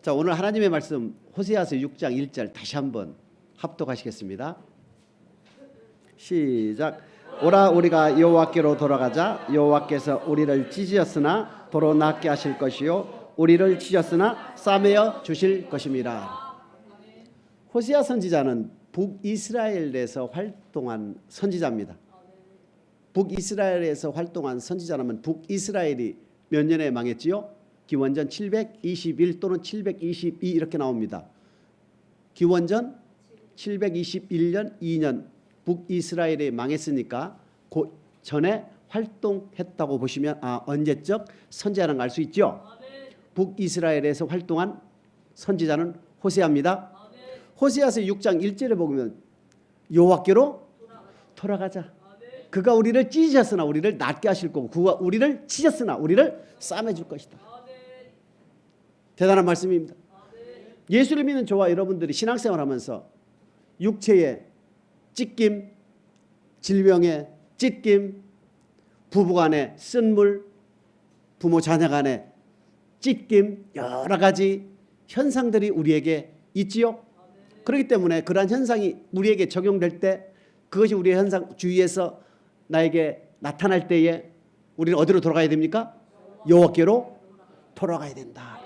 자, 오늘 하나님의 말씀 호세아서 6장 1절 다시 한번 합독하시겠습니다. 시작. 오라 우리가 여호와께로 돌아가자. 여호와께서 우리를 찢으셨으나 도로 낫게 하실 것이요 우리를 찢으셨으나 싸매어 주실 것임이라. 호세아 선지자는 북이스라엘에서 활동한 선지자입니다. 북이스라엘에서 활동한 선지자라면 북이스라엘이 몇 년에 망했지요? 기원전 721 또는 722 이렇게 나옵니다. 기원전 721년 2년 북이스라엘이 망했으니까 그 전에 활동했다고 보시면 언제적 선지자라는 걸 알 수 있죠. 북이스라엘에서 활동한 선지자는 호세아입니다. 호세아서 6장 1절에 보면 여호와께로 돌아가자. 그가 우리를 찢으셨으나 우리를 낫게 하실 거고 그가 우리를 찢었으나 우리를 싸매줄 것이다. 대단한 말씀입니다. 예수를 믿는 저와 여러분들이 신앙생활하면서 육체의 찢김, 질병의 찢김, 부부간의 쓴물, 부모 자녀 간의 찢김, 여러 가지 현상들이 우리에게 있지요. 그렇기 때문에 그러한 현상이 우리에게 적용될 때 그것이 우리의 현상 주위에서 나에게 나타날 때에 우리는 어디로 돌아가야 됩니까? 여호와께로 돌아가야 된다.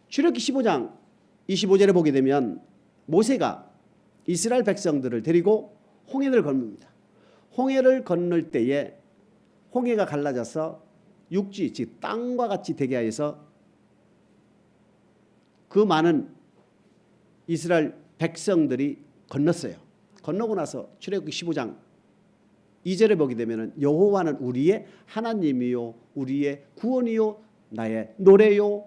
출애굽기 15장 25절에 보게 되면 모세가 이스라엘 백성들을 데리고 홍해를 건넙니다. 홍해를 건널 때에 홍해가 갈라져서 육지, 즉 땅과 같이 되게 하여서 그 많은 이스라엘 백성들이 건넜어요. 건너고 나서 출애굽기 15장 2절에 보게 되면 여호와는 우리의 하나님이요 우리의 구원이요 나의 노래요.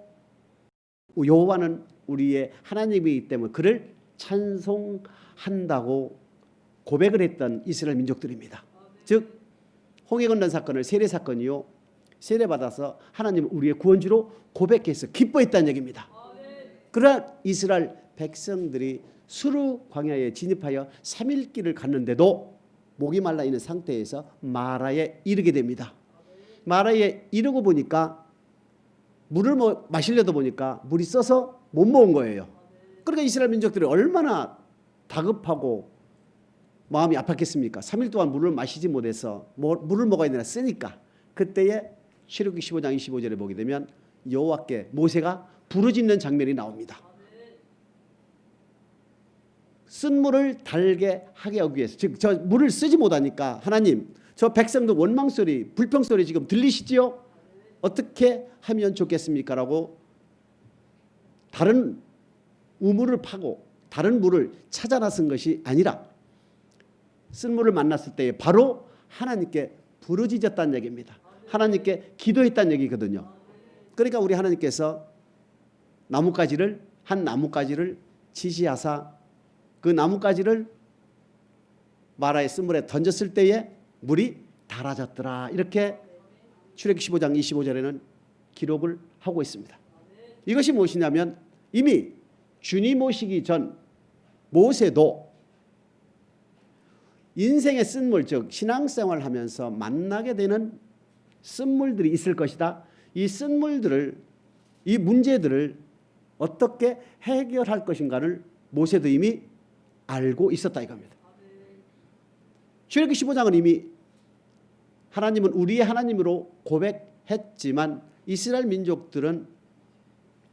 여호와는 우리의 하나님이기 때문에 그를 찬송한다고 고백을 했던 이스라엘 민족들입니다. 즉 홍해 건넌 사건을 세례 사건이요 세례받아서 하나님 우리의 구원주로 고백해서 기뻐했다는 얘기입니다. 그러나 이스라엘 백성들이 수르 광야에 진입하여 3일 길을 갔는데도 목이 말라 있는 상태에서 마라에 이르게 됩니다. 마라에 이르고 보니까 물을 마시려다 보니까 물이 써서 못 먹은 거예요. 그러니까 이스라엘 민족들이 얼마나 다급하고 마음이 아팠겠습니까? 3일 동안 물을 마시지 못해서 물을 먹어야 되나 쓰니까 그때에 출애굽기 15장 25절에 보게 되면 여호와께 모세가 부르짖는 장면이 나옵니다. 쓴 물을 달게 하게 하기 위해서 즉 저 물을 쓰지 못하니까 하나님 저 백성들 원망 소리 불평 소리 지금 들리시지요? 어떻게 하면 좋겠습니까? 라고 다른 우물을 파고 다른 물을 찾아 나선 것이 아니라 쓴 물을 만났을 때 바로 하나님께 부르짖었다는 얘기입니다. 하나님께 기도했다는 얘기거든요. 그러니까 우리 하나님께서 한 나뭇가지를 지시하사 그 나뭇가지를 마라의 쓴물에 던졌을 때에 물이 달아졌더라. 이렇게 출애굽기 15장 25절에는 기록을 하고 있습니다. 이것이 무엇이냐면 이미 주님 오시기 전 모세도 인생의 쓴물 즉 신앙생활을 하면서 만나게 되는 쓴물들이 있을 것이다. 이 쓴물들을 이 문제들을 어떻게 해결할 것인가를 모세도 이미 알고 있었다 이겁니다. 출애굽기 15장은 이미 하나님은 우리의 하나님으로 고백했지만 이스라엘 민족들은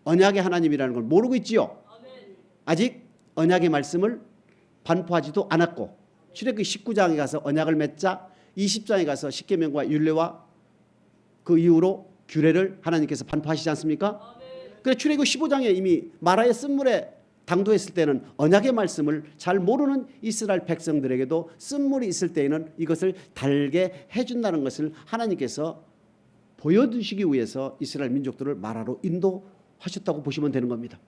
언약의 하나님이라는 걸 모르고 있지요. 아직 언약의 말씀을 반포하지도 않았고 출애굽기 19장에 가서 언약을 맺자 20장에 가서 십계명과 율례와 그 이후로 규례를 하나님께서 반포하시지 않습니까? 그래서 출애굽기 15장에 이미 마라의 쓴물에 당도했을 때는 언약의 말씀을 잘 모르는 이스라엘 백성들에게도 쓴물이 있을 때에는 이것을 달게 해준다는 것을 하나님께서 보여주시기 위해서 이스라엘 민족들을 마라로 인도하셨다고 보시면 되는 겁니다.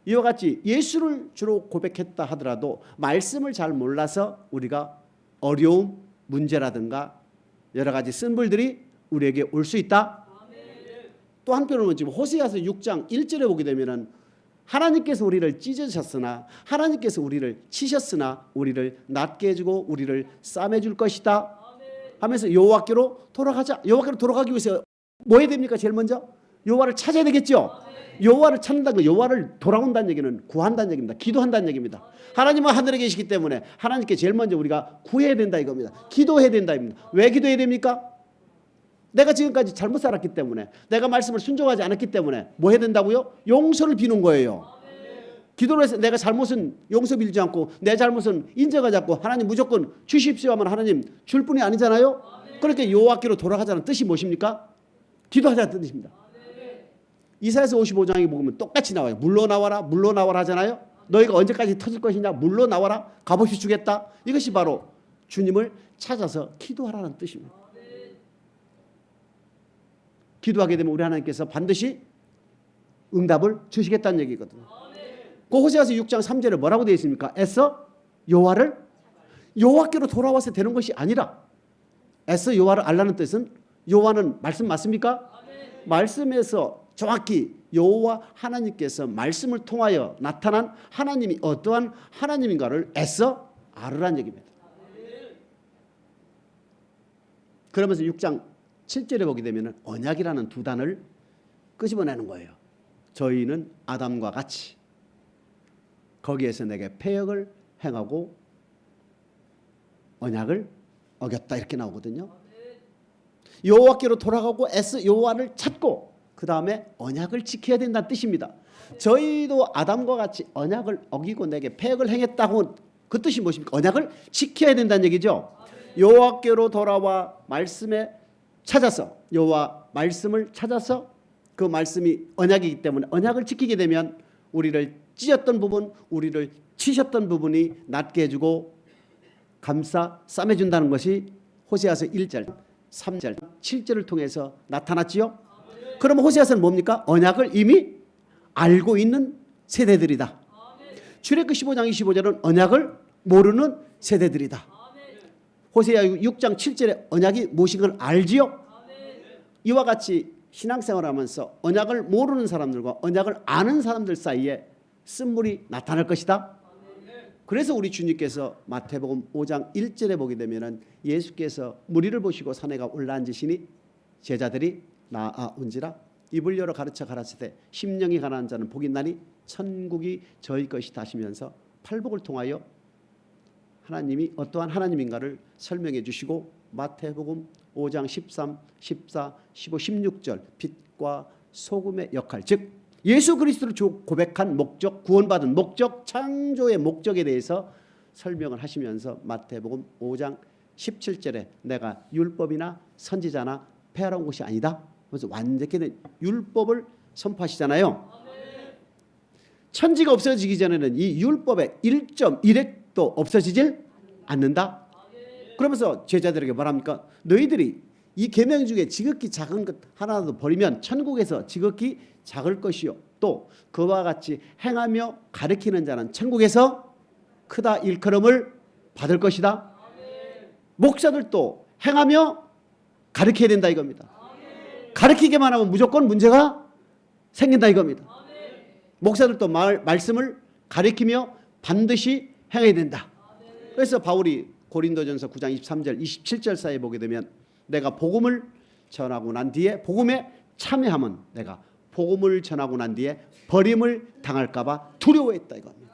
이와 같이 예수를 주로 고백했다 하더라도 말씀을 잘 몰라서 우리가 어려움, 문제라든가 여러 가지 쓴물들이 우리에게 올 수 있다. 또 한편으로는 지금 호세아서 6장 1절에 보게 되면은 하나님께서 우리를 찢으셨으나 하나님께서 우리를 치셨으나 우리를 낫게 해주고 우리를 싸매줄 것이다 하면서 여호와께로 돌아가자. 여호와께로 돌아가기 위해서 뭐 해야 됩니까? 제일 먼저 여호와를 찾아야 되겠죠. 여호와를 찾는다는 거, 여호와를 돌아온다는 얘기는 구한다는 얘기입니다. 기도한다는 얘기입니다. 하나님은 하늘에 계시기 때문에 하나님께 제일 먼저 우리가 구해야 된다 이겁니다. 기도해야 된다 입니다. 왜 기도해야 됩니까? 내가 지금까지 잘못 살았기 때문에, 내가 말씀을 순종하지 않았기 때문에 뭐 해야 된다고요? 용서를 비는 거예요. 기도를 해서 내가 잘못은 용서 빌지 않고 내 잘못은 인정하지 않고 하나님 무조건 주십시오 하면 하나님 줄 뿐이 아니잖아요. 그렇게 여호와께로 돌아가자는 뜻이 무엇입니까? 기도하자는 뜻입니다. 이사야서 55장에 보면 똑같이 나와요. 물러나와라 물러나와라 하잖아요. 너희가 언제까지 터질 것이냐, 물러나와라, 값없이 주겠다. 이것이 바로 주님을 찾아서 기도하라는 뜻입니다. 기도하게 되면 우리 하나님께서 반드시 응답을 주시겠다는 얘기거든요. 그 호세아서 6장 3절에 뭐라고 되어 있습니까? 애써 여호와께로 돌아와서 되는 것이 아니라, 애써 여호와를 알라는 뜻은, 여호와는 말씀 맞습니까? 말씀에서 정확히 여호와 하나님께서 말씀을 통하여 나타난 하나님이 어떠한 하나님인가를 애써 알으라는 얘기입니다. 그러면서 6장 7절에 보게 되면 언약이라는 두 단을 끄집어내는 거예요. 저희는 아담과 같이 거기에서 내게 패역을 행하고 언약을 어겼다 이렇게 나오거든요. 여호와께로 돌아가고 애써 여호와를 찾고 그 다음에 언약을 지켜야 된다는 뜻입니다. 저희도 아담과 같이 언약을 어기고 내게 패역을 행했다고, 그 뜻이 무엇입니까? 언약을 지켜야 된다는 얘기죠. 여호와께로 돌아와 말씀에 찾아서, 여호와 말씀을 찾아서 그 말씀이 언약이기 때문에 언약을 지키게 되면 우리를 찢었던 부분, 우리를 치셨던 부분이 낫게 해주고 감싸 싸매준다는 것이 호세아서 1절, 3절, 7절을 통해서 나타났지요. 그러면 호세아서는 뭡니까? 언약을 이미 알고 있는 세대들이다. 출애굽기 15장 25절은 언약을 모르는 세대들이다. 호세아 6장 7절에 언약이 무엇인 걸 알지요. 이와 같이 신앙생활하면서 언약을 모르는 사람들과 언약을 아는 사람들 사이에 쓴물이 나타날 것이다. 그래서 우리 주님께서 마태복음 5장 1절에 보게 되면은 예수께서 무리를 보시고 산에 올라앉으시니 제자들이 나아온지라 입을 열어 가르쳐 가라사대 심령이 가난한 자는 복이 있나니 천국이 저희 것이다 하시면서 팔복을 통하여 하나님이 어떠한 하나님인가를 설명해 주시고 마태복음 5장 13, 14, 15, 16절 빛과 소금의 역할, 즉 예수 그리스도를 고백한 목적, 구원받은 목적, 창조의 목적에 대해서 설명을 하시면서 마태복음 5장 17절에 내가 율법이나 선지자나 폐하러 곳이 아니다. 그래서 완전히 된 율법을 선포하시잖아요. 천지가 없어지기 전에는 이 율법의 1.1획도 없어지질 않는다. 그러면서 제자들에게 말합니까? 너희들이 이 계명 중에 지극히 작은 것 하나라도 버리면 천국에서 지극히 작을 것이요 또 그와 같이 행하며 가르치는 자는 천국에서 크다 일컬음을 받을 것이다. 목사들도 행하며 가르쳐야 된다 이겁니다. 가르치기만 하면 무조건 문제가 생긴다 이겁니다. 목사들도 말씀을 가르치며 반드시 행해야 된다. 그래서 바울이 고린도전서 9장 23절 27절 사이에 보게 되면 내가 복음을 전하고 난 뒤에 복음에 참여하면 내가 복음을 전하고 난 뒤에 버림을 당할까 봐 두려워했다 이겁니다.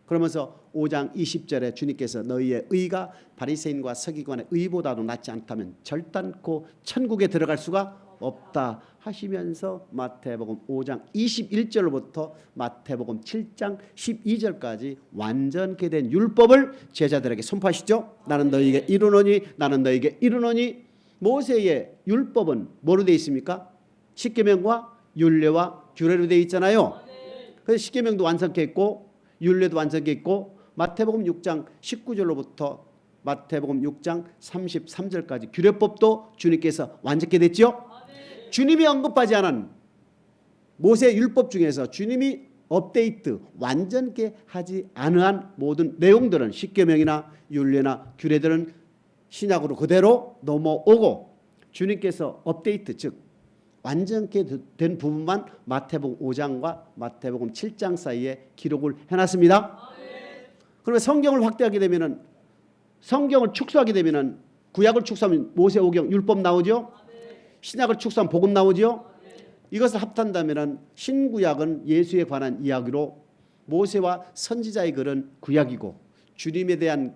그러면서 5장 20절에 주님께서 너희의 의가 바리새인과 서기관의 의보다도 낫지 않다면 절단코 천국에 들어갈 수가 없다 하시면서 마태복음 5장 21절로부터 마태복음 7장 12절까지 완전케 된 율법을 제자들에게 선포하시죠. 나는 너희에게 이르노니 나는 너희에게 이르노니. 모세의 율법은 뭐로 되어 있습니까? 십계명과 율례와 규례로 되어 있잖아요. 그래서 십계명도 완성케 했고 율례도 완성케 했고 마태복음 6장 19절로부터 마태복음 6장 33절까지 규례법도 주님께서 완전케 됐죠. 주님이 언급하지 않은 모세 율법 중에서 주님이 업데이트 완전케 하지 않은 모든 내용들은 십계명이나 율례나 규례들은 신약으로 그대로 넘어오고 주님께서 업데이트 즉 완전케 된 부분만 마태복음 5장과 마태복음 7장 사이에 기록을 해놨습니다. 그러면 성경을 확대하게 되면은 성경을 축소하게 되면은 구약을 축소하면 모세오경 율법 나오죠. 신약을 축소하면 복음 나오죠. 이것을 합한다면 신구약은 예수에 관한 이야기로 모세와 선지자의 글은 구약이고 주님에 대한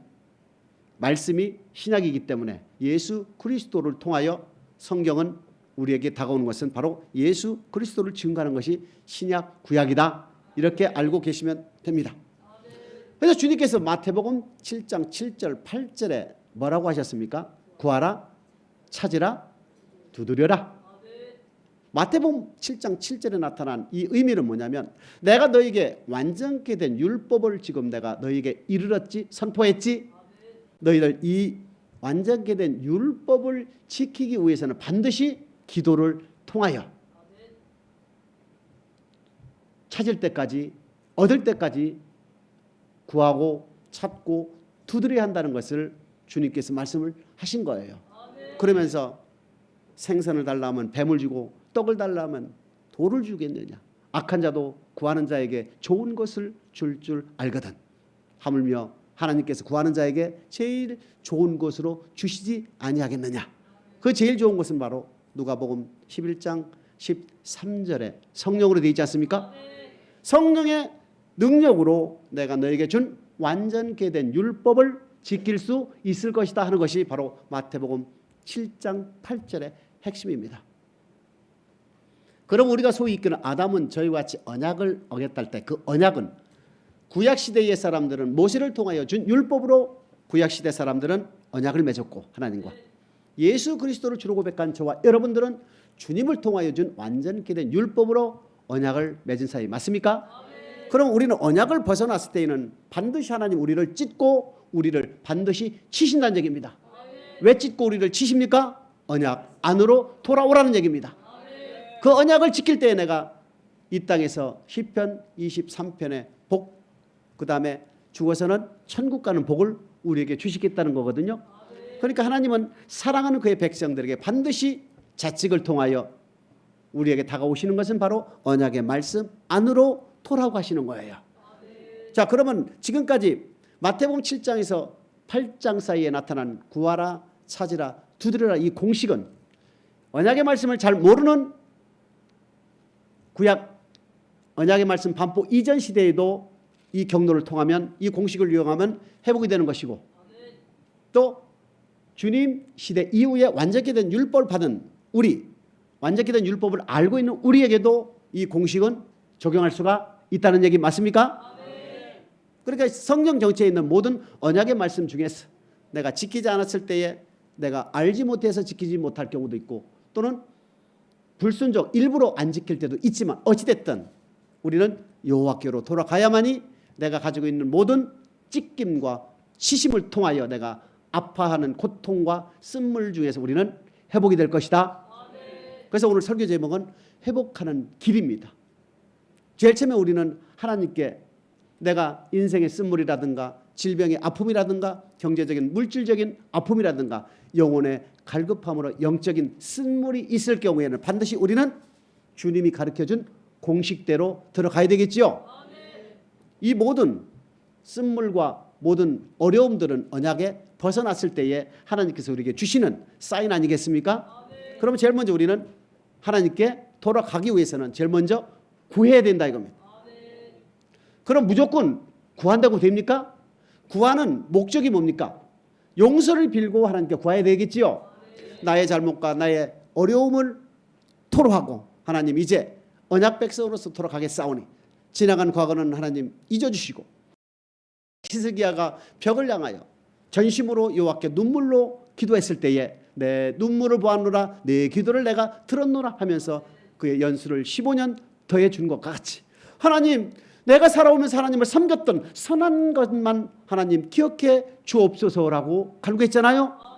말씀이 신약이기 때문에 예수 그리스도를 통하여 성경은 우리에게 다가오는 것은 바로 예수 그리스도를 증거하는 것이 신약 구약이다. 이렇게 알고 계시면 됩니다. 그래서 주님께서 마태복음 7장 7절 8절에 뭐라고 하셨습니까? 구하라, 찾으라, 두드려라. 마태복음 7장 7절에 나타난 이 의미는 뭐냐면 내가 너에게 완전케 된 율법을 지금 내가 너에게 이르렀지, 선포했지. 너희들 이 완전케 된 율법을 지키기 위해서는 반드시 기도를 통하여 찾을 때까지, 얻을 때까지 구하고 찾고 두드려야 한다는 것을 주님께서 말씀을 하신 거예요. 그러면서 생선을 달라면 뱀을 주고 떡을 달라면 돌을 주겠느냐. 악한 자도 구하는 자에게 좋은 것을 줄 알거든. 하물며 하나님께서 구하는 자에게 제일 좋은 것으로 주시지 아니하겠느냐. 그 제일 좋은 것은 바로 누가복음 11장 13절에 성령으로 되어 있지 않습니까? 성령의 능력으로 내가 너에게 준 완전케 된 율법을 지킬 수 있을 것이다 하는 것이 바로 마태복음 7장 8절의 핵심입니다. 그럼 우리가 소위 이끄는 아담은 저희와 같이 언약을 어겼다 할 때 그 언약은 구약시대의 사람들은 모세를 통하여 준 율법으로 구약시대 사람들은 언약을 맺었고 하나님과 예수 그리스도를 주로 고백한 저와 여러분들은 주님을 통하여 준 완전케 된 율법으로 언약을 맺은 사이 맞습니까? 그럼 우리는 언약을 벗어났을 때에는 반드시 하나님 우리를 찢고 우리를 반드시 치신다는 얘기입니다. 왜 찢고 우리를 치십니까? 언약 안으로 돌아오라는 얘기입니다. 그 언약을 지킬 때에 내가 이 땅에서 시편 23편의 복, 그 다음에 죽어서는 천국 가는 복을 우리에게 주시겠다는 거거든요. 그러니까 하나님은 사랑하는 그의 백성들에게 반드시 자칙을 통하여 우리에게 다가오시는 것은 바로 언약의 말씀 안으로 돌아가시는 거예요. 자, 그러면 지금까지 마태복음 7장에서 8장 사이에 나타난 구하라, 찾으라, 두드려라 이 공식은 언약의 말씀을 잘 모르는 구약 언약의 말씀 반포 이전 시대에도 이 경로를 통하면 이 공식을 이용하면 회복이 되는 것이고 또 주님 시대 이후에 완전케 된 율법을 받은 우리 완전케 된 율법을 알고 있는 우리에게도 이 공식은 적용할 수가 있다는 얘기 맞습니까? 그러니까 성경 전체에 있는 모든 언약의 말씀 중에서 내가 지키지 않았을 때에 내가 알지 못해서 지키지 못할 경우도 있고 또는 불순종 일부러 안 지킬 때도 있지만 어찌됐든 우리는 여호와께로 돌아가야만이 내가 가지고 있는 모든 찢김과 치심을 통하여 내가 아파하는 고통과 쓴물 중에서 우리는 회복이 될 것이다. 그래서 오늘 설교 제목은 회복하는 길입니다. 제일 처음에 우리는 하나님께 내가 인생의 쓴물이라든가 질병의 아픔이라든가 경제적인 물질적인 아픔이라든가 영혼의 갈급함으로 영적인 쓴물이 있을 경우에는 반드시 우리는 주님이 가르쳐준 공식대로 들어가야 되겠지요. 이 모든 쓴물과 모든 어려움들은 언약에 벗어났을 때에 하나님께서 우리에게 주시는 사인 아니겠습니까? 그러면 제일 먼저 우리는 하나님께 돌아가기 위해서는 제일 먼저 구해야 된다 이겁니다. 그럼 무조건 구한다고 됩니까? 구하는 목적이 뭡니까? 용서를 빌고 하나님께 구해야 되겠지요. 나의 잘못과 나의 어려움을 토로하고 하나님 이제 언약 백성으로서 돌아가겠사오니 지나간 과거는 하나님 잊어주시고 히스기야가 벽을 향하여 전심으로 여호와께 눈물로 기도했을 때에 내 눈물을 보았노라 내 기도를 내가 들었노라 하면서 그의 연수를 15년 더해 준 것과 같이 하나님 내가 살아오면서 하나님을 섬겼던 선한 것만 하나님 기억해 주옵소서라고 간구했잖아요.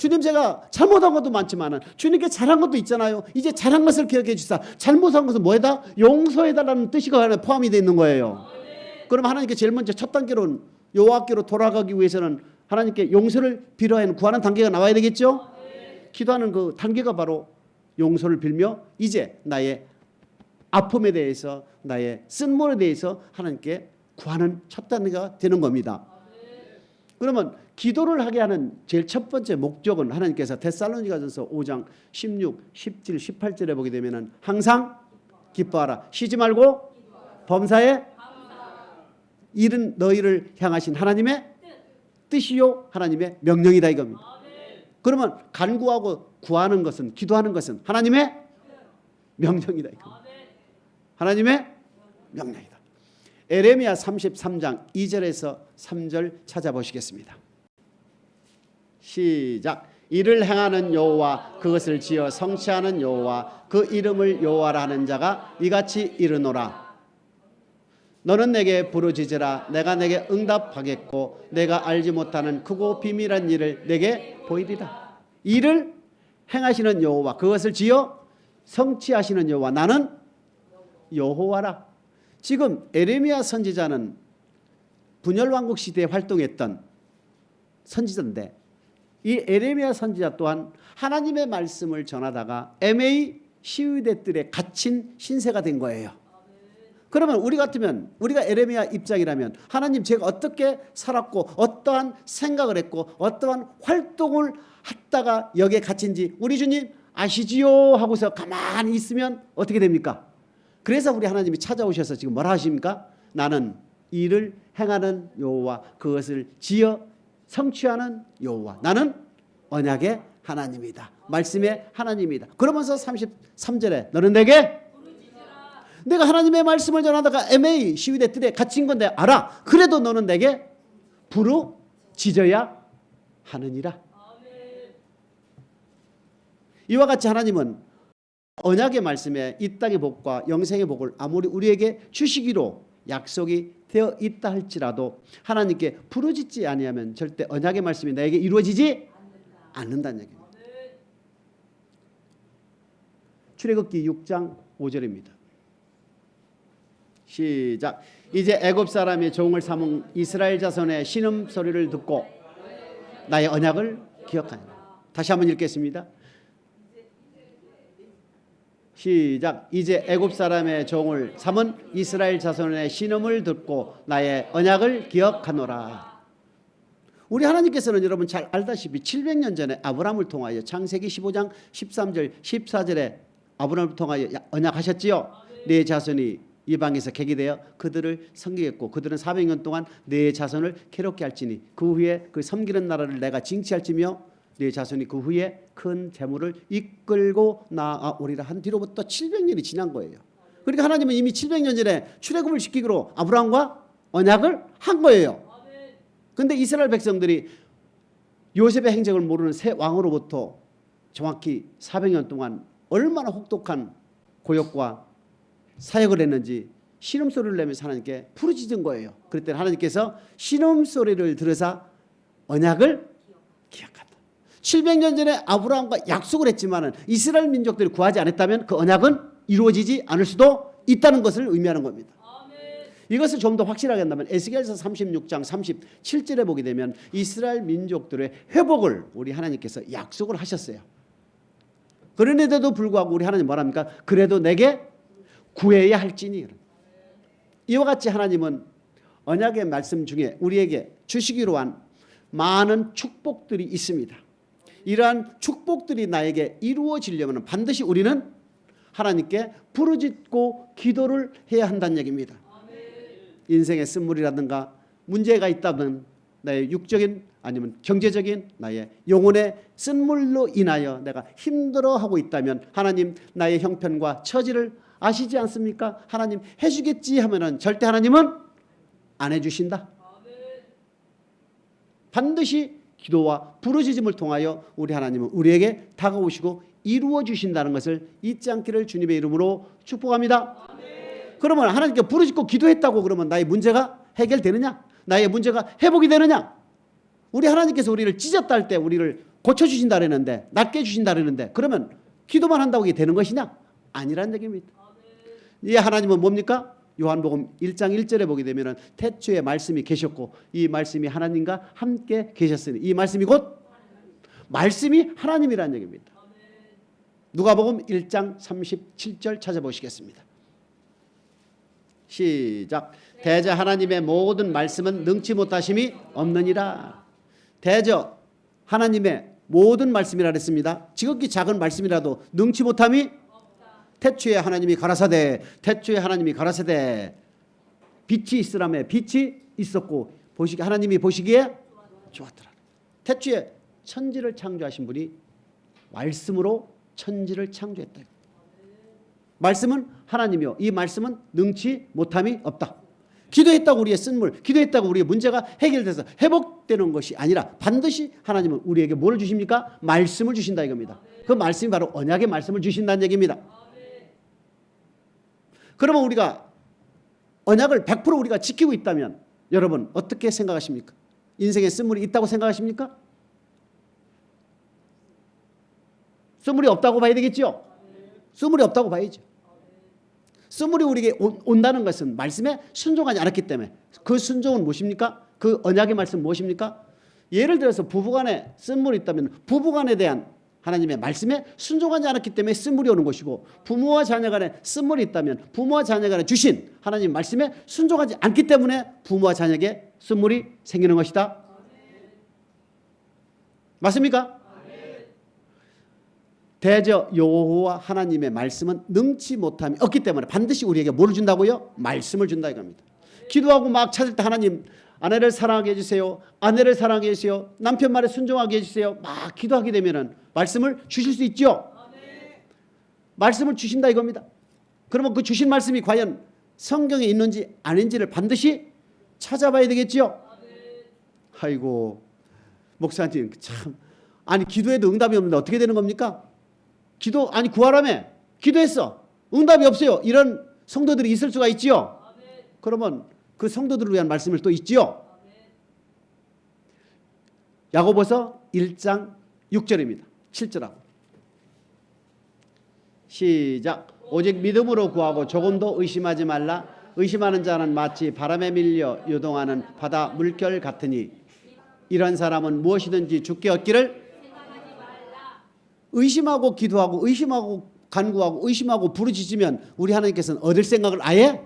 주님 제가 잘못한 것도 많지만 주님께 잘한 것도 있잖아요. 이제 잘한 것을 기억해 주사 잘못한 것은 뭐에다 용서해달라는 뜻이 포함이 되어 있는 거예요. 그럼 하나님께 제일 먼저 첫 단계로는 여호와께로 돌아가기 위해서는 하나님께 용서를 빌어야 구하는 단계가 나와야 되겠죠. 기도하는 그 단계가 바로 용서를 빌며 이제 나의 아픔에 대해서 나의 쓴물에 대해서 하나님께 구하는 첫 단계가 되는 겁니다. 그러면 기도를 하게 하는 제일 첫 번째 목적은 하나님께서 데살로니가전서 5장 16, 17, 18절에 보게 되면 항상 기뻐하라. 쉬지 말고 범사에 일은 너희를 향하신 하나님의 뜻이요 하나님의 명령이다 이겁니다. 그러면 간구하고 구하는 것은, 기도하는 것은 하나님의 명령이다 이겁니다. 하나님의 명령이다. 에레미야 33장 2절에서 3절 찾아보시겠습니다. 시작. 이를 행하는 여호와, 그것을 지어 성취하는 여호와, 그 이름을 여호와라 하는 자가 이같이 이르노라. 너는 내게 부르짖으라. 내가 내게 응답하겠고 내가 알지 못하는 크고 비밀한 일을 내게 보이리라. 이를 행하시는 여호와, 그것을 지어 성취하시는 여호와, 나는 여호와라. 지금 에레미야 선지자는 분열왕국 시대에 활동했던 선지자인데, 이 에레미야 선지자 또한 하나님의 말씀을 전하다가 MA 시위대들에 갇힌 신세가 된 거예요. 그러면 우리 같으면, 우리가 에레미야 입장이라면, 하나님 제가 어떻게 살았고 어떠한 생각을 했고 어떠한 활동을 했다가 여기에 갇힌지 우리 주님 아시지요 하고서 가만히 있으면 어떻게 됩니까? 그래서 우리 하나님이 찾아오셔서 지금 뭐라 하십니까? 나는 이를 행하는 여호와, 그것을 지어 성취하는 여호와, 나는 언약의 하나님이다. 말씀의 하나님이다. 그러면서 33절에 너는 내가 하나님의 말씀을 전하다가 MA 시위대들에 갇힌 건데 알아. 그래도 너는 내게 부르짖어야 하느니라. 이와 같이 하나님은 언약의 말씀에 이 땅의 복과 영생의 복을 아무리 우리에게 주시기로 약속이 되어 있다 할지라도 하나님께 부르짖지 아니하면 절대 언약의 말씀이 나에게 이루어지지 않는다는 얘기입니다. 출애굽기 6장 5절입니다. 시작. 이제 애굽 사람의 종을 삼은 이스라엘 자손의 신음 소리를 듣고 나의 언약을 기억하니라. 다시 한번 읽겠습니다. 시작. 이제 애굽 사람의 종을 삼은 이스라엘 자손의 신음을 듣고 나의 언약을 기억하노라. 우리 하나님께서는 여러분 잘 알다시피 700년 전에 아브라함을 통하여 창세기 15장 13절 14절에 아브라함을 통하여 언약하셨지요. 네 자손이 이방에서 계기되어 그들을 섬기겠고 그들은 400년 동안 네 자손을 괴롭게 할지니 그 후에 그 섬기는 나라를 내가 징치할지며 네 자손이 그 후에 큰 재물을 이끌고 나아오리라 한 뒤로부터 700년이 지난 거예요. 그러니까 하나님은 이미 700년 전에 출애굽을 시키기로 아브라함과 언약을 한 거예요. 그런데 이스라엘 백성들이 요셉의 행적을 모르는 새 왕으로부터 정확히 400년 동안 얼마나 혹독한 고역과 사역을 했는지 신음소리를 내면서 하나님께 부르짖은 거예요. 그랬더니 하나님께서 신음소리를 들으사 언약을 기억한다. 700년 전에 아브라함과 약속을 했지만 이스라엘 민족들이 구하지 않았다면 그 언약은 이루어지지 않을 수도 있다는 것을 의미하는 겁니다. 이것을 좀 더 확실하게 한다면 에스겔서 36장 37절에 보게 되면 이스라엘 민족들의 회복을 우리 하나님께서 약속을 하셨어요. 그런데도 불구하고 우리 하나님 뭐랍니까? 그래도 내게 구해야 할지니. 이와 같이 하나님은 언약의 말씀 중에 우리에게 주시기로 한 많은 축복들이 있습니다. 이러한 축복들이 나에게 이루어지려면 반드시 우리는 하나님께 부르짖고 기도를 해야 한다는 얘기입니다. 인생의 쓴물이라든가 문제가 있다면 나의 육적인 아니면 경제적인 나의 영혼의 쓴물로 인하여 내가 힘들어하고 있다면 하나님 나의 형편과 처지를 아시지 않습니까? 하나님 해주겠지 하면은 절대 하나님은 안 해주신다. 반드시 기도와 부르짖음을 통하여 우리 하나님은 우리에게 다가오시고 이루어 주신다는 것을 잊지 않기를 주님의 이름으로 축복합니다. 그러면 하나님께 부르짖고 기도했다고 그러면 나의 문제가 해결되느냐? 나의 문제가 회복이 되느냐? 우리 하나님께서 우리를 찢었다 할 때 우리를 고쳐주신다 그랬는데, 낫게 해주신다 그랬는데, 그러면 기도만 한다고 이게 되는 것이냐? 아니라는 얘기입니다. 이 하나님은 뭡니까? 요한복음 1장 1절에 보게 되면 태초에 말씀이 계셨고 이 말씀이 하나님과 함께 계셨으니 이 말씀이 곧 말씀이 하나님이라는 얘기입니다. 누가복음 1장 37절 찾아보시겠습니다. 시작. 대저 하나님의 모든 말씀은 능치 못하심이 없느니라. 대저 하나님의 모든 말씀이라 그랬습니다. 지극히 작은 말씀이라도 능치 못함이 태초에 하나님이 가라사대 태초에 하나님이 가라사대 빛이 있으라며 빛이 있었고 보시기 하나님이 보시기에 좋았더라. 태초에 천지를 창조하신 분이 말씀으로 천지를 창조했다. 말씀은 하나님이요 이 말씀은 능치 못함이 없다. 기도했다고 우리의 쓴물, 기도했다고 우리의 문제가 해결돼서 회복되는 것이 아니라 반드시 하나님은 우리에게 뭘 주십니까? 말씀을 주신다 이겁니다. 그 말씀이 바로 언약의 말씀을 주신다는 얘기입니다. 그러면 우리가 언약을 100% 우리가 지키고 있다면 여러분 어떻게 생각하십니까? 인생에 쓴물이 있다고 생각하십니까? 쓴물이 없다고 봐야 되겠죠? 쓴물이 없다고 봐야죠. 쓴물이 우리에게 온다는 것은 말씀에 순종하지 않았기 때문에 그 순종은 무엇입니까? 그 언약의 말씀은 무엇입니까? 예를 들어서 부부간에 쓴물이 있다면 부부간에 대한 하나님의 말씀에 순종하지 않았기 때문에 쓴물이 오는 것이고 부모와 자녀 간에 쓴물이 있다면 부모와 자녀 간에 주신 하나님 말씀에 순종하지 않기 때문에 부모와 자녀에게 쓴물이 생기는 것이다. 맞습니까? 대저 여호와 하나님의 말씀은 능치 못함이 없기 때문에 반드시 우리에게 뭘 준다고요? 말씀을 준다 이겁니다. 기도하고 막 찾을 때 하나님 아내를 사랑하게 해주세요. 아내를 사랑하게 해주세요. 남편 말에 순종하게 해주세요. 막 기도하게 되면은 말씀을 주실 수 있죠. 말씀을 주신다 이겁니다. 그러면 그 주신 말씀이 과연 성경에 있는지 아닌지를 반드시 찾아봐야 되겠죠. 아이고 목사님 참 아니 기도해도 응답이 없는데 어떻게 되는 겁니까? 기도 아니 구하라며 기도했어 응답이 없어요. 이런 성도들이 있을 수가 있지요. 그러면 그 성도들을 위한 말씀을 또 있지요. 야고보서 1장 6절입니다. 7절하고 시작. 오직 믿음으로 구하고 조금도 의심하지 말라. 의심하는 자는 마치 바람에 밀려 요동하는 바다 물결 같으니 이런 사람은 무엇이든지 주께 얻기를 의심하고 기도하고 의심하고 간구하고 의심하고 부르짖으면 우리 하나님께서는 얻을 생각을 아예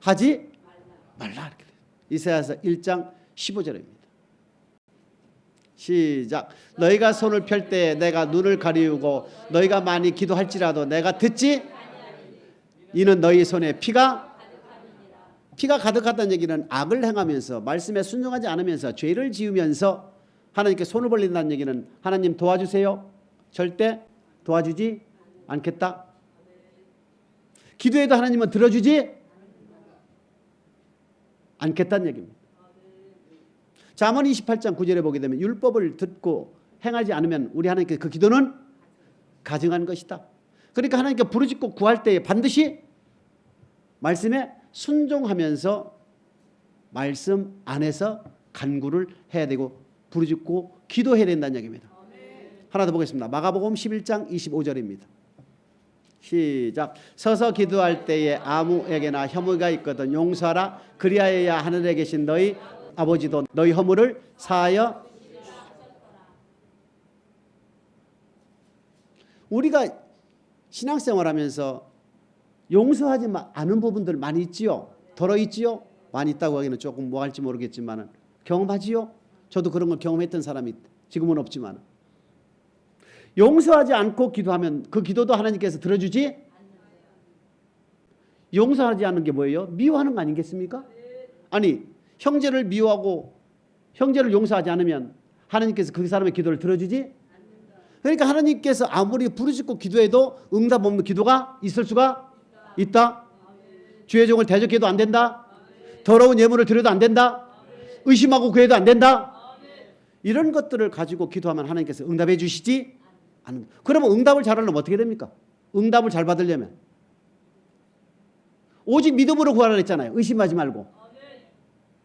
하지 말라. 이사야서 1장 15절입니다. 시작. 너희가 손을 펼 때 내가 눈을 가리우고 너희가 많이 기도할지라도 내가 듣지 이는 너희 손에 피가 가득하다는 얘기는 악을 행하면서 말씀에 순종하지 않으면서 죄를 지으면서 하나님께 손을 벌린다는 얘기는 하나님 도와주세요. 절대 도와주지 않겠다. 기도해도 하나님은 들어주지 않겠다는 얘기입니다. 잠언 28장 9절에 보게 되면 율법을 듣고 행하지 않으면 우리 하나님께 그 기도는 가증한 것이다. 그러니까 하나님께 부르짖고 구할 때에 반드시 말씀에 순종하면서 말씀 안에서 간구를 해야 되고 부르짖고 기도해야 된다는 얘기입니다. 하나 더 보겠습니다. 마가복음 11장 25절입니다. 시작. 서서 기도할 때에 아무에게나 허물가 있거든 용서하라. 그리하여야 하늘에 계신 너희 아버지도 너희 허물을 사하여. 우리가 신앙생활하면서 용서하지 않은 부분들 많이 있지요. 덜어 있지요. 많이 있다고 하기는 조금 뭐 할지 모르겠지만 경험하지요. 저도 그런 걸 경험했던 사람이 지금은 없지만 용서하지 않고 기도하면 그 기도도 하나님께서 들어주지. 용서하지 않는 게 뭐예요? 미워하는 거 아니겠습니까? 아니 형제를 미워하고 형제를 용서하지 않으면 하나님께서 그 사람의 기도를 들어주지. 그러니까 하나님께서 아무리 부르짖고 기도해도 응답 없는 기도가 있을 수가 있다. 주의 종을 대적해도 안 된다. 더러운 예물을 드려도 안 된다. 의심하고 구해도 안 된다. 이런 것들을 가지고 기도하면 하나님께서 응답해 주시지 않습니다. 그러면 응답을 잘 하려면 어떻게 됩니까? 응답을 잘 받으려면 오직 믿음으로 구하라 했잖아요. 의심하지 말고.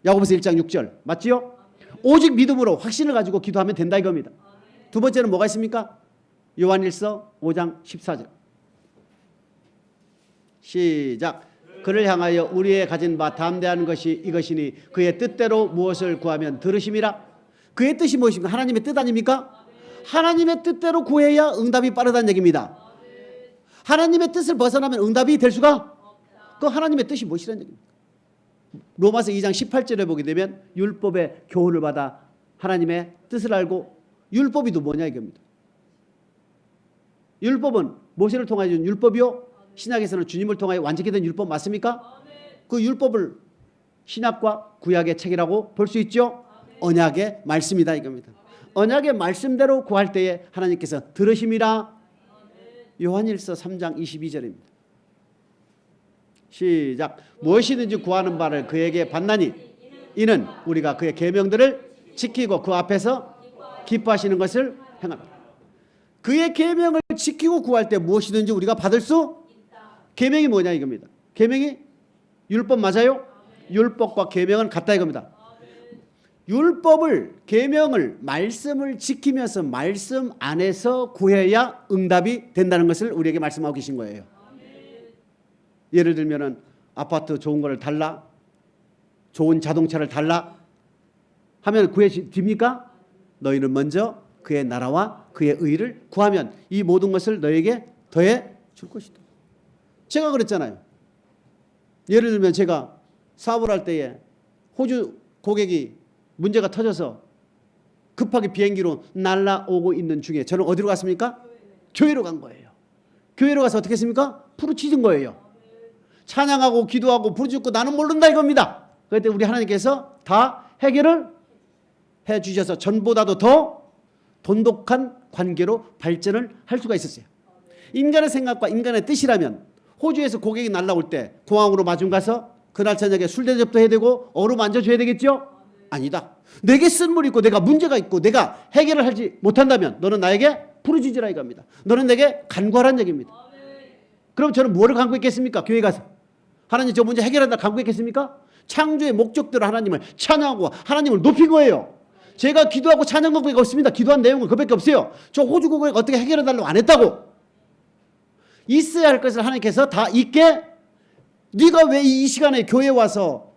야고보서 1장 6절 맞지요? 오직 믿음으로 확신을 가지고 기도하면 된다 이겁니다. 두 번째는 뭐가 있습니까? 요한일서 5장 14절 시작. 그를 향하여 우리의 가진 바 담대한 것이 이것이니 그의 뜻대로 무엇을 구하면 들으심이라. 그의 뜻이 무엇입니까? 하나님의 뜻 아닙니까? 하나님의 뜻대로 구해야 응답이 빠르다는 얘기입니다. 하나님의 뜻을 벗어나면 응답이 될 수가 그 하나님의 뜻이 무엇이라는 얘기입니다. 로마서 2장 18절에 보게 되면 율법의 교훈을 받아 하나님의 뜻을 알고 율법이 또 뭐냐 이겁니다. 율법은 모세를 통하여 준 율법이요? 신약에서는 주님을 통하여 완전히 된 율법 맞습니까? 그 율법을 신약과 구약의 책이라고 볼 수 있죠? 언약의 말씀이다 이겁니다. 언약의 말씀대로 구할 때에 하나님께서 들으심이라. 요한일서 3장 22절입니다. 시작. 무엇이든지 구하는 바를 그에게 받나니 이는 우리가 그의 계명들을 지키고 그 앞에서 기뻐하시는 것을 행합니다. 그의 계명을 지키고 구할 때 무엇이든지 우리가 받을 수 있다. 계명이 뭐냐 이겁니다. 계명이 율법 맞아요? 율법과 계명은 같다 이겁니다. 율법을, 계명을, 말씀을 지키면서 말씀 안에서 구해야 응답이 된다는 것을 우리에게 말씀하고 계신 거예요. 예를 들면은 아파트 좋은 거를 달라, 좋은 자동차를 달라 하면 구해집니까? 너희는 먼저 그의 나라와 그의 의를 구하면 이 모든 것을 너에게 더해 줄 것이다. 제가 그랬잖아요. 예를 들면 제가 사업을 할 때에 호주 고객이 문제가 터져서 급하게 비행기로 날아오고 있는 중에 저는 어디로 갔습니까? 교회로 간 거예요. 교회로 가서 어떻게 했습니까? 부르짖은 거예요. 찬양하고 기도하고 부르짖고 나는 모른다 이겁니다. 그때 우리 하나님께서 다 해결을 해 주셔서 전보다도 더 돈독한 관계로 발전을 할 수가 있었어요. 인간의 생각과 인간의 뜻이라면 호주에서 고객이 날아올 때 공항으로 마중 가서 그날 저녁에 술 대접도 해야 되고 얼음 앉아줘야 되겠죠? 아니다. 내게 쓴물이 있고 내가 문제가 있고 내가 해결을 하지 못한다면 너는 나에게 부르짖으라 이겁니다. 너는 내게 간구하라는 얘기입니다. 그럼 저는 뭐를 간구했겠습니까? 교회 가서 하나님 저 문제 해결한다 간구했겠습니까? 창조의 목적대로 하나님을 찬양하고 하나님을 높인 거예요. 제가 기도하고 찬양 고백 없습니다. 기도한 내용은 그밖에 없어요. 저 호주 고객 어떻게 해결해달라고 안 했다고. 있어야 할 것을 하나님께서 다 있게, 네가 왜 이 시간에 교회 와서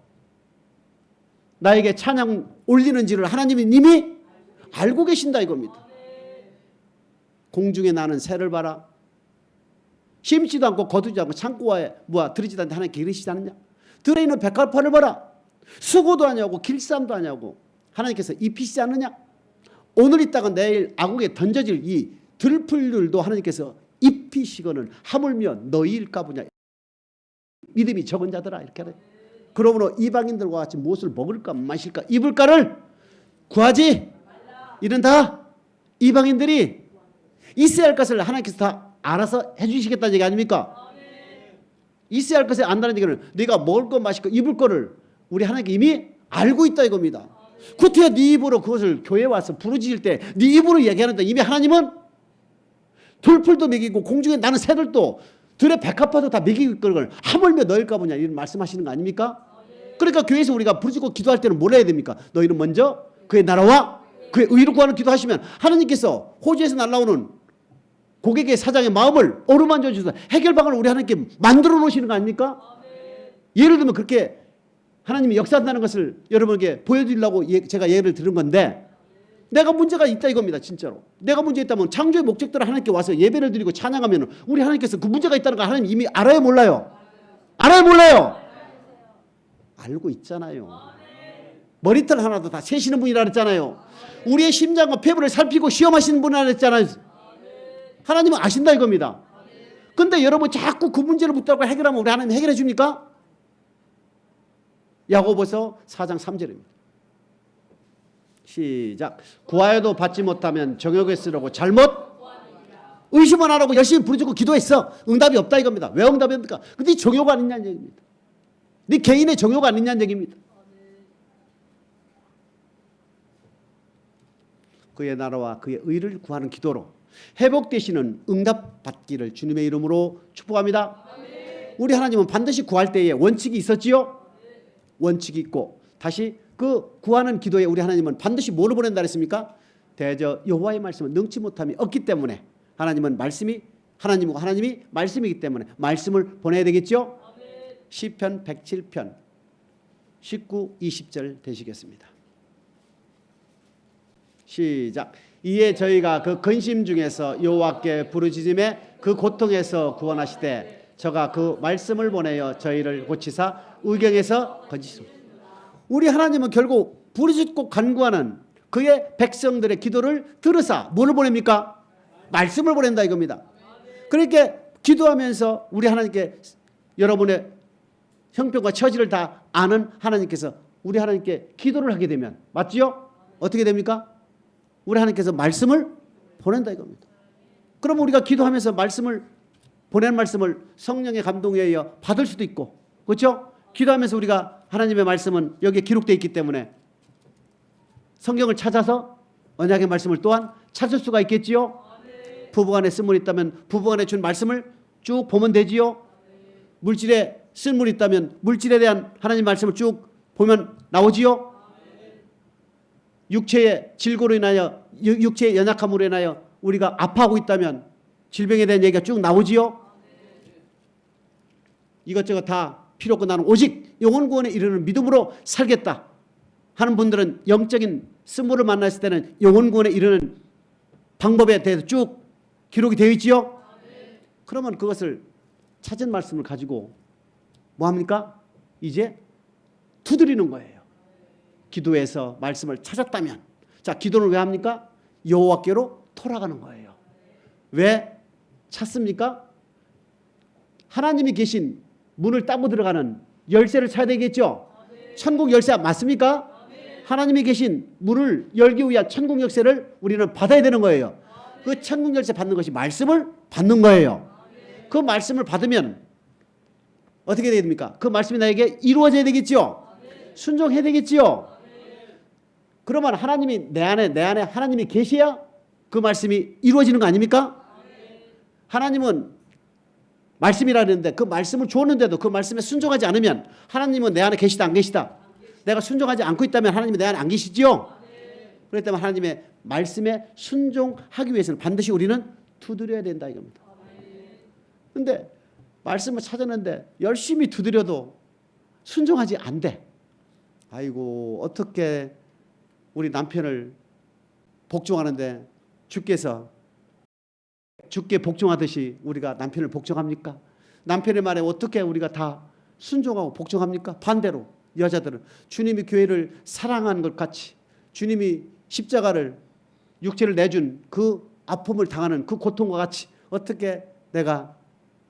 나에게 찬양 올리는지를 하나님이 이미 알고 계신다 이겁니다. 공중에 나는 새를 봐라. 심지도 않고 거두지 않고 창고에 들이지도 않는데 하나님 기르시지 않느냐. 들에 있는 백합화를 봐라. 수고도 하냐고 길쌈도 하냐고 하나님께서 입히시지 않느냐. 오늘 있다가 내일 아궁에 던져질 이 들풀들도 하나님께서 입히시거늘 하물며 너희일까 보냐. 믿음이 적은 자들아 이렇게 하래. 그러므로 이방인들과 같이 무엇을 먹을까 마실까 입을까를 구하지. 이는 다 이방인들이 있어야 할 것을 하나님께서 다 알아서 해주시겠다는 얘기 아닙니까? 있어야 할 것을 안다는 얘기는 네가 먹을 거 마실 거 입을 거를 우리 하나님께 이미 알고 있다 이겁니다. 그렇게 네 입으로 그것을 교회에 와서 부르짖을 때 네 입으로 얘기하는데 이미 하나님은 돌풀도 먹이고 공중에 나는 새들도 들의 백합화도 다 먹이고 걸 하물며 너일까 보냐 이런 말씀하시는 거 아닙니까? 그러니까 교회에서 우리가 부르짖고 기도할 때는 뭘 해야 됩니까? 너희는 먼저 그의 나라와 그의 의를 구하는 기도하시면 하나님께서 호주에서 날아오는 고객의 사장의 마음을 어루만져 주셔서 해결 방안을 우리 하나님께 만들어 놓으시는 거 아닙니까? 예를 들면 그렇게 하나님이 역사한다는 것을 여러분에게 보여드리려고 제가 예를 들은 건데, 내가 문제가 있다 이겁니다. 진짜로 내가 문제 있다면 창조의 목적대로 하나님께 와서 예배를 드리고 찬양하면 우리 하나님께서 그 문제가 있다는 걸 하나님 이미 알아요 몰라요? 알아요 몰라요? 알고 있잖아요. 머리털 하나도 다 세시는 분이라 그랬잖아요. 우리의 심장과 폐부를 살피고 시험하시는 분이라 그랬잖아요. 하나님은 아신다 이겁니다. 근데 여러분 자꾸 그 문제를 붙들고 해결하면 우리 하나님 해결해 줍니까? 야고보서 4장 3절입니다. 시작. 구하여도 받지 못하면 정욕에 쓰려고 잘못 의심은 안 하고 열심히 부르짖고 기도했어. 응답이 없다 이겁니다. 왜 응답이 없습니까? 근데 정욕 아니냐는 얘기입니다. 네 개인의 정욕 아니냐는 얘기입니다. 그의 나라와 그의 의를 구하는 기도로 회복되시는 응답 받기를 주님의 이름으로 축복합니다. 우리 하나님은 반드시 구할 때에 원칙이 있었지요? 원칙이 있고 다시 그 구하는 기도에 우리 하나님은 반드시 뭐를 보낸다 했습니까? 대저 여호와의 말씀은 능치 못함이 없기 때문에 하나님은 하나님이 말씀이기 때문에 말씀을 보내야 되겠죠? 시편 107편 19, 20절 되시겠습니다. 시작. 이에 저희가 그 근심 중에서 여호와께 부르짖음에 그 고통에서 구원하시되 저가 그 말씀을 보내어 저희를 고치사 의경에서 건지시옵소서. 우리 하나님은 결국 부르짖고 간구하는 그의 백성들의 기도를 들으사 뭐를 보냅니까? 말씀을 보낸다 이겁니다. 그러니까 기도하면서 우리 하나님께 여러분의 형편과 처지를 다 아는 하나님께서 우리 하나님께 기도를 하게 되면 맞지요? 어떻게 됩니까? 우리 하나님께서 말씀을 보낸다 이겁니다. 그럼 우리가 기도하면서 보낸 말씀을 성령의 감동에 의해 받을 수도 있고, 그렇죠? 기도하면서 우리가 하나님의 말씀은 여기에 기록되어 있기 때문에 성경을 찾아서 언약의 말씀을 또한 찾을 수가 있겠지요. 부부간에 쓴물이 있다면 부부간에 준 말씀을 쭉 보면 되지요. 물질에 쓴물이 있다면 물질에 대한 하나님 말씀을 쭉 보면 나오지요. 육체의 질고로 인하여 육체의 연약함으로 인하여 우리가 아파하고 있다면 질병에 대한 얘기가 쭉 나오지요. 이것저것 다 필요 없고 나는 오직 영혼 구원에 이르는 믿음으로 살겠다 하는 분들은 영적인 쓴물을 만났을 때는 영혼 구원에 이르는 방법에 대해서 쭉 기록이 되어 있지요. 그러면 그것을 찾은 말씀을 가지고 뭐합니까? 이제 두드리는 거예요. 기도해서 말씀을 찾았다면, 자, 기도는 왜 합니까? 여호와께로 돌아가는 거예요. 왜 찾습니까? 하나님이 계신 문을 따고 들어가는 열쇠를 찾아야 되겠죠. 천국 열쇠 맞습니까? 하나님이 계신 문을 열기 위한 천국 열쇠를 우리는 받아야 되는 거예요. 그 천국 열쇠 받는 것이 말씀을 받는 거예요. 그 말씀을 받으면 어떻게 되야 됩니까? 그 말씀이 나에게 이루어져야 되겠죠. 순종해야 되겠죠. 그러면 하나님이 내 안에 하나님이 계셔야 그 말씀이 이루어지는 거 아닙니까? 하나님은 말씀이라 그랬는데 그 말씀을 주었는데도 그 말씀에 순종하지 않으면 하나님은 내 안에 계시다 안 계시다? 내가 순종하지 않고 있다면 하나님이 내 안에 안 계시지요? 그렇기 때문에 하나님의 말씀에 순종하기 위해서는 반드시 우리는 두드려야 된다 이겁니다. 그런데 말씀을 찾았는데 열심히 두드려도 순종하지 않대. 아이고 어떻게 우리 남편을 복종하는데 주께서 주께 복종하듯이 우리가 남편을 복종합니까? 남편의 말에 어떻게 우리가 다 순종하고 복종합니까? 반대로 여자들은 주님이 교회를 사랑한 것 같이 주님이 십자가를 육체를 내준 그 아픔을 당하는 그 고통과 같이 어떻게 내가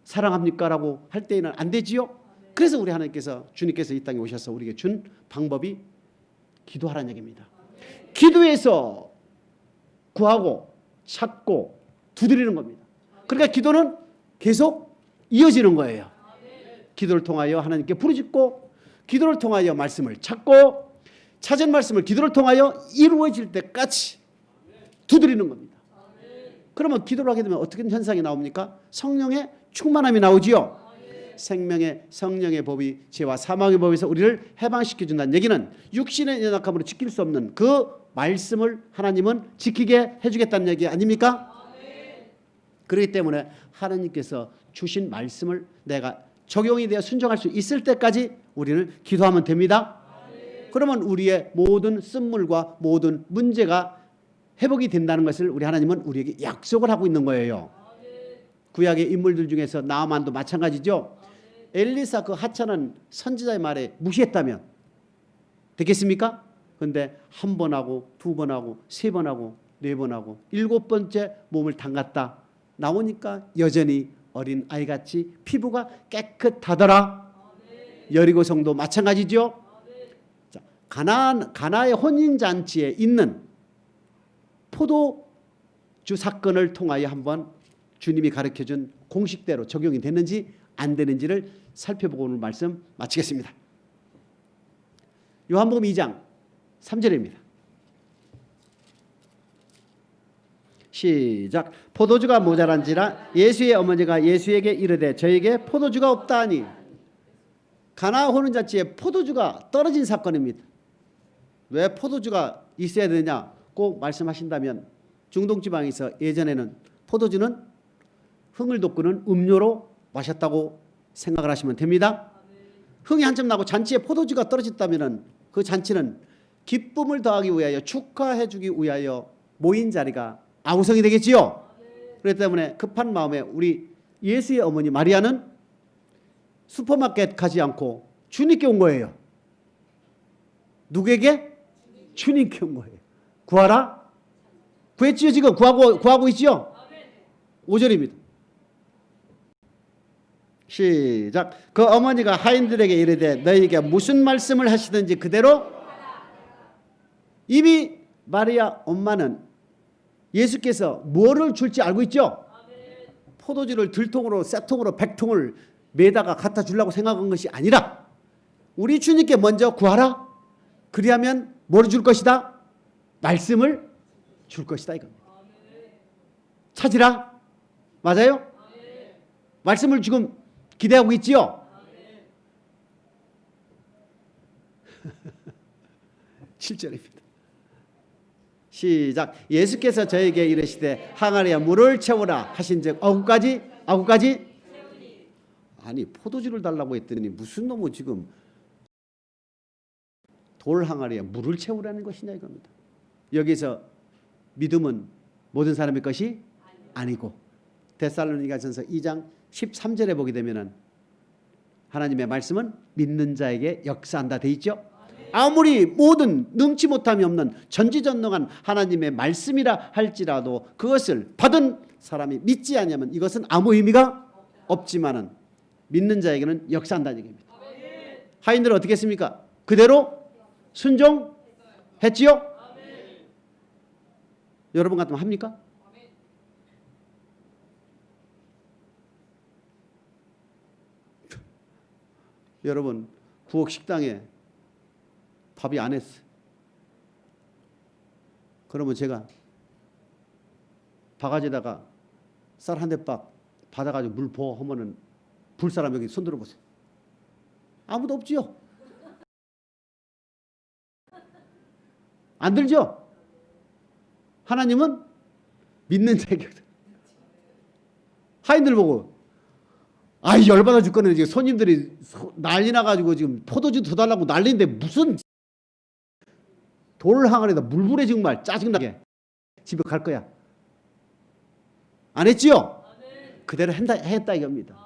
사랑합니까? 라고 할 때에는 안 되지요. 그래서 우리 하나님께서 주님께서 이 땅에 오셔서 우리에게 준 방법이 기도하라는 얘기입니다. 기도해서 구하고 찾고 두드리는 겁니다. 그러니까 기도는 계속 이어지는 거예요. 기도를 통하여 하나님께 부르짖고 기도를 통하여 말씀을 찾고 찾은 말씀을 기도를 통하여 이루어질 때까지 두드리는 겁니다. 그러면 기도를 하게 되면 어떻게 현상이 나옵니까? 성령의 충만함이 나오지요. 생명의 성령의 법이 죄와 사망의 법에서 우리를 해방시켜 준다는 얘기는 육신의 연약함으로 지킬 수 없는 그 말씀을 하나님은 지키게 해주겠다는 얘기 아닙니까? 그렇기 때문에 하나님께서 주신 말씀을 내가 적용이 되어 순종할 수 있을 때까지 우리는 기도하면 됩니다. 그러면 우리의 모든 쓴물과 모든 문제가 회복이 된다는 것을 우리 하나님은 우리에게 약속을 하고 있는 거예요. 구약의 인물들 중에서 나아만도 마찬가지죠. 엘리사 그 하찮은 선지자의 말에 무시했다면 되겠습니까? 그런데 한 번 하고 두 번 하고 세 번 하고 네 번 하고 일곱 번째 몸을 담갔다 나오니까 여전히 어린 아이같이 피부가 깨끗하더라. 여리고 성도 마찬가지죠. 자, 가나의 혼인잔치에 있는 포도주 사건을 통하여 한번 주님이 가르쳐준 공식대로 적용이 됐는지 안 되는지를 살펴보고 오늘 말씀 마치겠습니다. 요한복음 2장 3절입니다. 시작. 포도주가 모자란지라 예수의 어머니가 예수에게 이르되 저에게 포도주가 없다 하니. 가나 혼인잔치에 포도주가 떨어진 사건입니다. 왜 포도주가 있어야 되느냐 꼭 말씀하신다면 중동지방에서 예전에는 포도주는 흥을 돋구는 음료로 마셨다고 생각을 하시면 됩니다. 흥이 한참 나고 잔치에 포도주가 떨어졌다면 그 잔치는 기쁨을 더하기 위하여 축하해 주기 위하여 모인 자리가 아우성이 되겠지요. 그렇기 때문에 급한 마음에 우리 예수의 어머니 마리아는 슈퍼마켓 가지 않고 주님께 온 거예요. 누구에게? 주님께 온 거예요. 구하라? 구했지요. 지금 구하고 있지요. 5절입니다. 시작. 그 어머니가 하인들에게 이르되 너희에게 무슨 말씀을 하시든지 그대로. 이미 마리아 엄마는 예수께서 뭐를 줄지 알고 있죠. 포도주를 들통으로 쇠통으로 100통을 매다가 갖다 주려고 생각한 것이 아니라 우리 주님께 먼저 구하라. 그리하면 뭐를 줄 것이다? 말씀을 줄 것이다 이겁니다. 찾으라. 맞아요? 말씀을 지금 기대하고 있지요? 7절입니다. 시작. 예수께서 저에게 이르시되 항아리에 물을 채우라 하신즉 아구까지 아니 포도주를 달라고 했더니 무슨 놈의 지금 돌 항아리에 물을 채우라는 것이냐 이겁니다. 여기서 믿음은 모든 사람의 것이 아니고 데살로니가전서 2장 13절에 보게 되면은 하나님의 말씀은 믿는 자에게 역사한다 돼 있죠. 아무리 모든 능치 못함이 없는 전지전능한 하나님의 말씀이라 할지라도 그것을 받은 사람이 믿지 않으면 이것은 아무 의미가 없지만은 믿는 자에게는 역사한다는 얘기입니다. 하인들은 어떻게 했습니까? 그대로 순종했지요? 여러분 같으면 합니까? 여러분 부엌 식당에 밥이 안 했어요. 그러면 제가 바가지에다가 쌀 한 대박 받아가지고 물 부어 하면은 불 사람 여기 손 들어보세요. 아무도 없지요. 안 들죠? 하나님은 믿는 자에게. 하인들 보고 아이 열받아 죽겠네. 지금 손님들이 난리 나가지고 지금 포도주 더 달라고 난리인데 무슨 돌 항아리에다 물 부래 정말 짜증나게 집에 갈 거야. 안 했지요? 그대로 했다 이겁니다.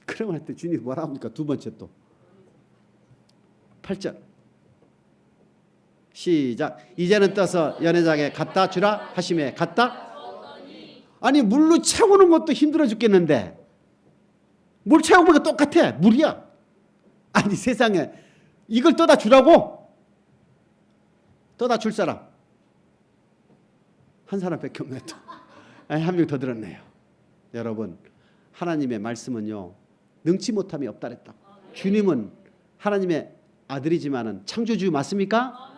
그러면 할 때 주님이 뭐라 합니까? 두 번째 또 8절 시작. 이제는 떠서 연회장에 갖다 주라 하심에 갖다. 아니 물로 채우는 것도 힘들어 죽겠는데 물 채우면 똑같아. 물이야. 아니 세상에 이걸 떠다 주라고? 떠다 줄 사람 한 사람밖에 없네. 한 명 더 들었네요. 여러분 하나님의 말씀은요 능치 못함이 없다 그랬다. 주님은 하나님의 아들이지만은 창조주 맞습니까?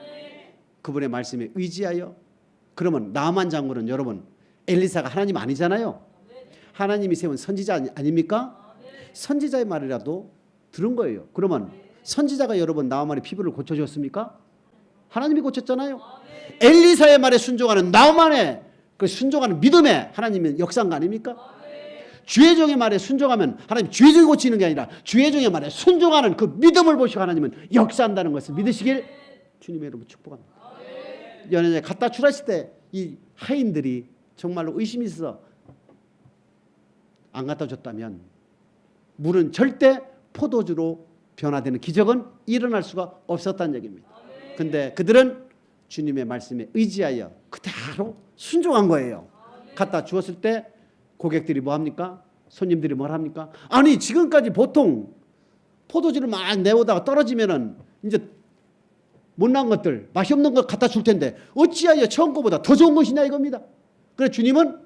그분의 말씀에 의지하여. 그러면 나만 장군은 여러분 엘리사가 하나님 아니잖아요. 하나님이 세운 선지자 아닙니까? 선지자의 말이라도 들은 거예요. 그러면 선지자가 여러분 나만의 피부를 고쳐줬습니까? 하나님이 고쳤잖아요. 엘리사의 말에 순종하는 나만의 그 순종하는 믿음에 하나님은 역사한 거 아닙니까? 주의 종의 말에 순종하면 하나님 주의 종이 고치는 게 아니라 주의 종의 말에 순종하는 그 믿음을 보시고 하나님은 역사한다는 것을 믿으시길 주님의 이름으로 축복합니다. 연회장에 갖다 주라 했을 때 이 하인들이 정말로 의심이 있어서 안 갖다 줬다면 물은 절대 포도주로 변화되는 기적은 일어날 수가 없었다는 얘기입니다. 근데 그들은 주님의 말씀에 의지하여 그대로 순종한 거예요. 갖다 주었을 때 고객들이 뭐 합니까? 손님들이 뭘 합니까? 아니 지금까지 보통 포도주를 막 내오다가 떨어지면은 이제 못난 것들 맛이 없는 것 갖다 줄 텐데 어찌하여 처음 거보다 더 좋은 것이냐 이겁니다. 그래서 주님은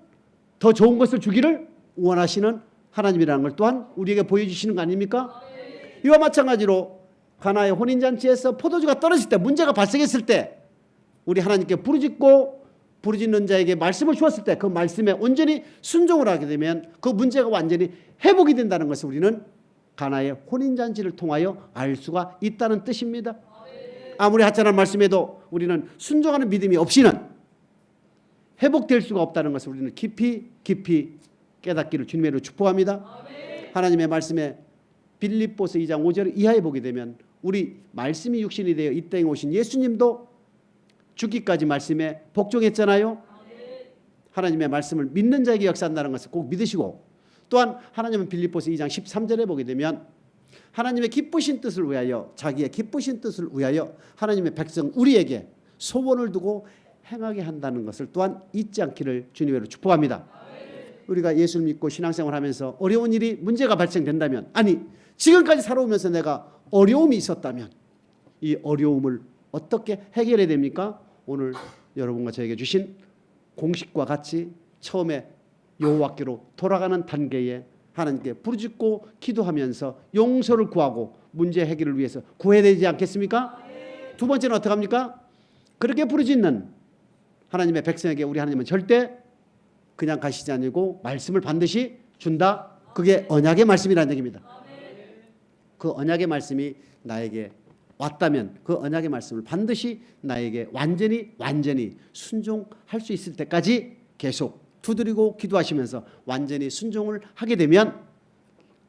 더 좋은 것을 주기를 원하시는 하나님이라는 걸 또한 우리에게 보여주시는 거 아닙니까? 이와 마찬가지로 가나의 혼인잔치에서 포도주가 떨어질 때 문제가 발생했을 때 우리 하나님께 부르짖는 자에게 말씀을 주었을 때 그 말씀에 온전히 순종을 하게 되면 그 문제가 완전히 회복이 된다는 것을 우리는 가나의 혼인잔치를 통하여 알 수가 있다는 뜻입니다. 아무리 하찮은 말씀에도 우리는 순종하는 믿음이 없이는 회복될 수가 없다는 것을 우리는 깊이 깨닫기를 주님의 이름으로 축복합니다. 하나님의 말씀에 빌립보서 2장 5절 이하에 보게 되면 우리 말씀이 육신이 되어 이 땅에 오신 예수님도 죽기까지 말씀에 복종했잖아요. 하나님의 말씀을 믿는 자에게 역사한다는 것을 꼭 믿으시고 또한 하나님은 빌립보서 2장 13절에 보게 되면 하나님의 기쁘신 뜻을 위하여 자기의 기쁘신 뜻을 위하여 하나님의 백성 우리에게 소원을 두고 행하게 한다는 것을 또한 잊지 않기를 주님으로 축복합니다. 우리가 예수를 믿고 신앙생활하면서 어려운 일이 문제가 발생된다면, 아니 지금까지 살아오면서 내가 어려움이 있었다면 이 어려움을 어떻게 해결해야 됩니까? 오늘 여러분과 저에게 주신 공식과 같이 처음에 여호와께로 돌아가는 단계에 하나님께 부르짖고 기도하면서 용서를 구하고 문제 해결을 위해서 구해야 되지 않겠습니까? 두 번째는 어떻게 합니까? 그렇게 부르짖는 하나님의 백성에게 우리 하나님은 절대 그냥 가시지 아니고 말씀을 반드시 준다. 그게 언약의 말씀이라는 얘기입니다. 그 언약의 말씀이 나에게 왔다면 그 언약의 말씀을 반드시 나에게 완전히 순종할 수 있을 때까지 계속 두드리고 기도하시면서 완전히 순종을 하게 되면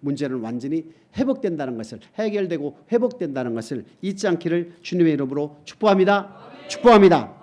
문제는 완전히 회복된다는 것을, 해결되고 회복된다는 것을 잊지 않기를 주님의 이름으로 축복합니다. 축복합니다.